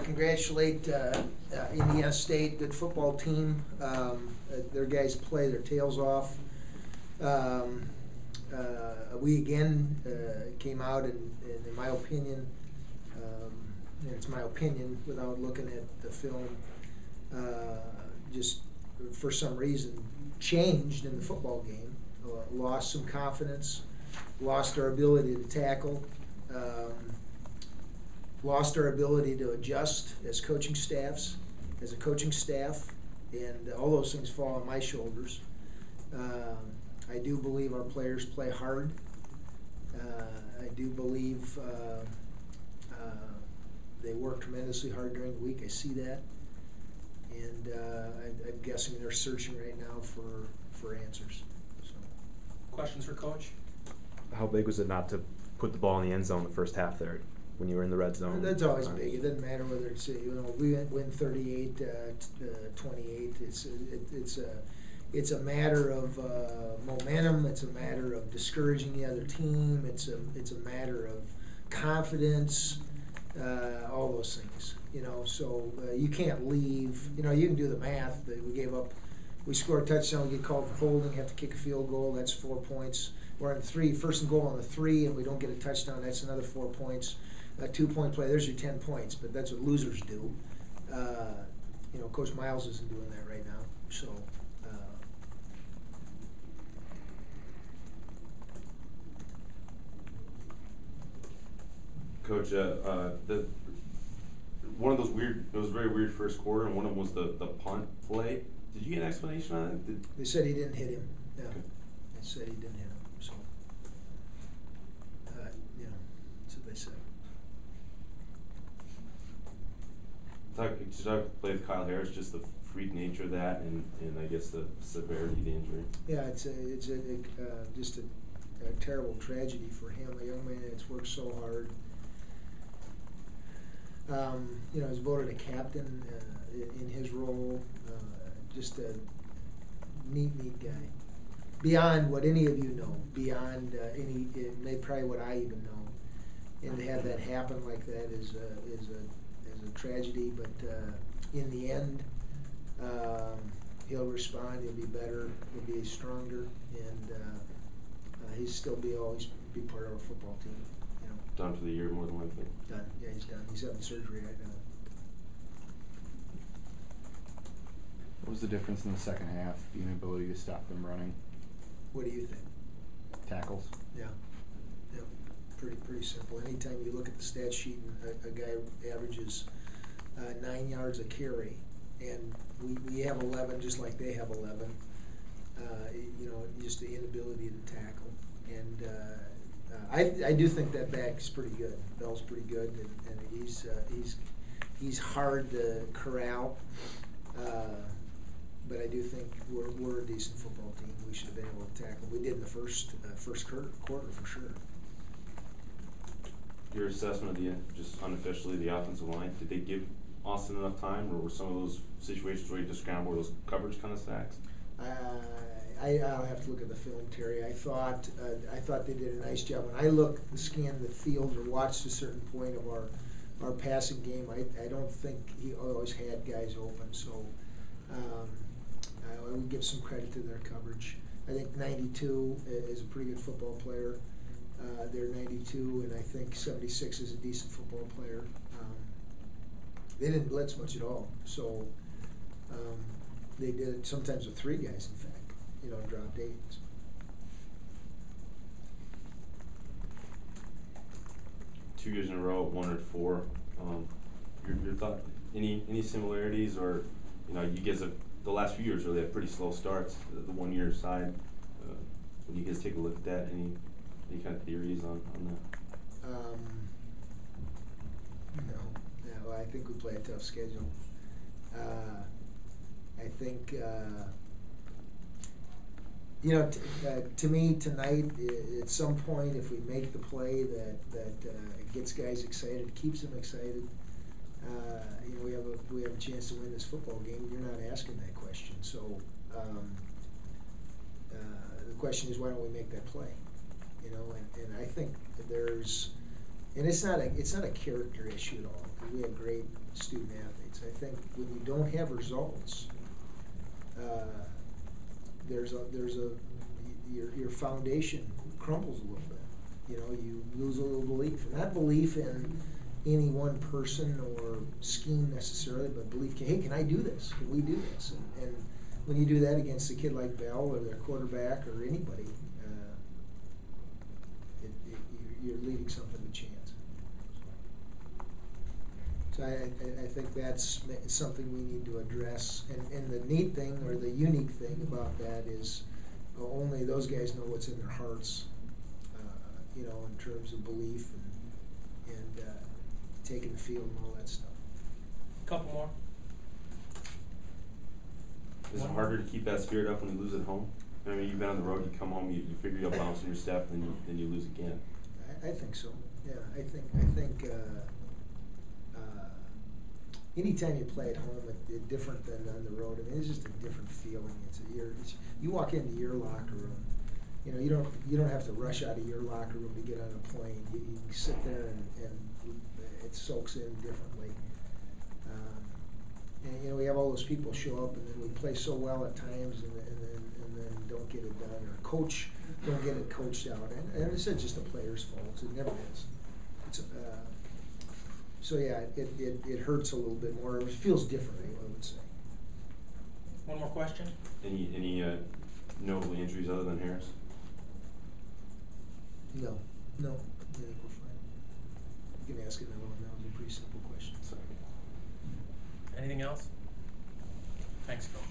congratulate Indiana State, good football team. Their guys play their tails off. We again came out and in my opinion, and it's my opinion without looking at the film, just for some reason changed in the football game, lost some confidence, lost our ability to tackle, lost our ability to adjust as coaching staffs, as a coaching staff, and all those things fall on my shoulders. I do believe our players play hard. I do believe they work tremendously hard during the week. I see that. And I'm guessing they're searching right now for answers. So. Questions for Coach? How big was it not to put the ball in the end zone the first half there when you were in the red zone? That's always big. It doesn't matter whether it's we win 38-28. It's a matter of momentum. It's a matter of discouraging the other team. It's a matter of confidence. All those things, so you can't leave, you can do the math, but we score a touchdown, we get called for holding, have to kick a field goal, that's 4 points. We're on 1st and goal on the 3, and we don't get a touchdown, that's another 4 points. A 2-point play, there's your 10 points, but that's what losers do. Coach Miles isn't doing that right now, so. Coach, one of those it was a very weird first quarter, and one of them was the punt play. Did you get an explanation on it? They said he didn't hit him. Yeah, okay. They said he didn't hit him. So, that's what they said. Play with Kyle Harris, just the freak nature of that, and I guess the severity of the injury. Yeah, it's just a terrible tragedy for him. A young man that's worked so hard. He's voted a captain in his role. Just a neat guy. Beyond what any of you know, beyond probably what I even know, and to have that happen like that is a tragedy. But in the end, he'll respond. He'll be better. He'll be stronger, and he'll still always be part of our football team. Done for the year, more than likely. Done. Yeah, he's done. He's having surgery right now. What was the difference in the second half? The inability to stop them running? What do you think? Tackles? Yeah. Pretty simple. Anytime you look at the stat sheet and a guy averages 9 yards a carry, and we have 11 just like they have 11, just the inability to tackle. And I do think that back is pretty good. Bell's pretty good, and he's hard to corral. But I do think we're a decent football team. We should have been able to tackle. We did in the first quarter for sure. Your assessment of just unofficially the offensive line, did they give Austin enough time, or were some of those situations where you just scramble those coverage kind of sacks? I'll have to look at the film, Terry. I thought they did a nice job. When I scanned the field or watched a certain point of our passing game, I don't think he always had guys open. So I would give some credit to their coverage. I think 92 is a pretty good football player. They're 92, and I think 76 is a decent football player. They didn't blitz much at all, so they did it sometimes with 3 guys, in fact. Dropped 8. Two years in a row, 104. Your thought? Any similarities, or you guys have the last few years really had pretty slow starts. The 1 year side. When you guys take a look at that, any kind of theories on that? No. I think we play a tough schedule. I think. To me tonight, at some point, if we make the play that gets guys excited, keeps them excited, we have a chance to win this football game. You're not asking that question, so the question is, why don't we make that play? And I think there's, and it's not a character issue at all. we have great student athletes. I think when you don't have results, your foundation crumbles a little bit. You know, you lose a little belief. And not belief in any one person or scheme necessarily, but belief, hey, can I do this? Can we do this? And when you do that against a kid like Bell or their quarterback or anybody, you're leaving something to chance. So I think that's something we need to address. And the neat thing or the unique thing about that is only those guys know what's in their hearts, you know, in terms of belief and taking the field and all that stuff. Couple more. Is it harder to keep that spirit up when you lose at home? I mean, you've been on the road, you come home, you figure you'll bounce in your step, then you lose again. I think so. Yeah, I think anytime you play at home, it's different than on the road. I mean, it's just a different feeling. You walk into your locker room. You know, you don't have to rush out of your locker room to get on a plane. You sit there and it soaks in differently. And you know, we have all those people show up, and then we play so well at times, and then don't get it done, or coach don't get it coached out. And it's not just the player's fault. It never is. So yeah, it hurts a little bit more. It feels different, I would say. One more question? Any notable injuries other than Harris? No, I think we're fine. You can ask another one. That was a pretty simple question. Anything else? Thanks, Coach.